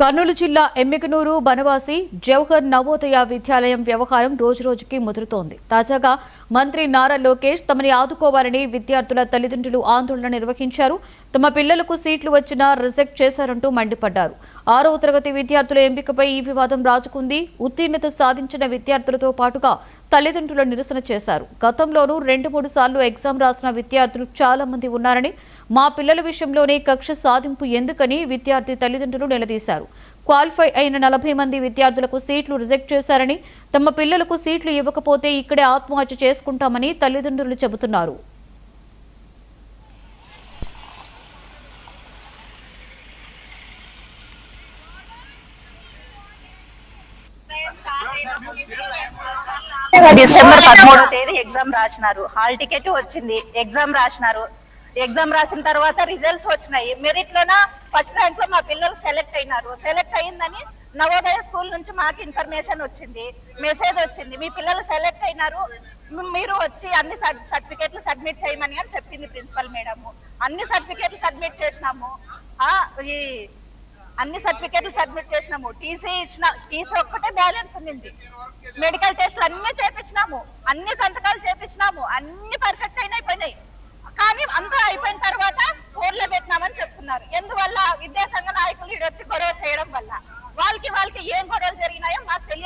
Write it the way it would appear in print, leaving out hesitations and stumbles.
కర్నూలు జిల్లా ఎమ్మిగనూరు బనవాసి జవహర్ నవోదయ విద్యాలయం వ్యవహారం రోజురోజుకి ముదురుతోంది. తాజాగా మంత్రి నారా లోకేష్ తమని ఆదుకోవాలని విద్యార్థుల తల్లిదండ్రులు ఆందోళన నిర్వహించారు. తమ పిల్లలకు సీట్లు వచ్చినా రిజెక్ట్ చేశారంటూ మండిపడ్డారు. 6వ తరగతి విద్యార్థుల ఎంపికపై ఈ వివాదం రాజుకుంది. ఉత్తీర్ణత సాధించిన విద్యార్థులతో పాటుగా తల్లిదండ్రుల నిరసన చేశారు. గతంలోనూ 2-3 సార్లు ఎగ్జామ్ రాసిన విద్యార్థులు చాలా మంది ఉన్నారని, మా పిల్లల విషయంలోనే కక్ష సాధింపు ఎందుకని విద్యార్థి తల్లిదండ్రులు నిలదీశారు. క్వాలిఫై అయిన 40 మంది విద్యార్థులకు సీట్లు రిజెక్ట్ చేశారని, తమ పిల్లలకు సీట్లు ఇవ్వకపోతే ఇక్కడే ఆత్మహత్య చేసుకుంటామని తల్లిదండ్రులు చెబుతున్నారు. డిసెంబర్ 13వ తేదీ ఎగ్జామ్ రాసినారు. హాల్ టికెట్ వచ్చింది. ఎగ్జామ్ రాసినారు. ఎగ్జామ్ రాసిన తర్వాత రిజల్ట్స్ వచ్చినాయి. మెరిట్ లోన ఫస్ట్ ర్యాంక్ లో మా పిల్లలు సెలెక్ట్ అయినారు. సెలెక్ట్ అయిందని నవోదయ స్కూల్ నుంచి మాకు ఇన్ఫర్మేషన్ వచ్చింది, మెసేజ్ వచ్చింది. మీ పిల్లలు సెలెక్ట్ అయినారు, మీరు వచ్చి అన్ని సర్టిఫికేట్లు సబ్మిట్ చేయమని అని చెప్పింది ప్రిన్సిపల్ మేడం. అన్ని సర్టిఫికేట్లు సబ్మిట్ చేసినాము. అన్ని సర్టిఫికేట్లు సబ్మిట్ చేసినాము. టీసీ ఒక్కటే బ్యాలెన్స్ ఉంది. మెడికల్ టెస్ట్లు అన్ని చేపించినాము, అన్ని సంతకాలు చేపించినాము, అన్ని పర్ఫెక్ట్ అయిపోయినాయి. కానీ అంతా అయిపోయిన తర్వాత ఫోన్లో పెట్టినామని చెప్తున్నారు. ఎందువల్ల? విద్యాసంఘ నాయకులు వచ్చి గొడవ చేయడం వల్ల. వాళ్ళకి ఏం గొడవలు జరిగినాయో మాకు తెలియదు.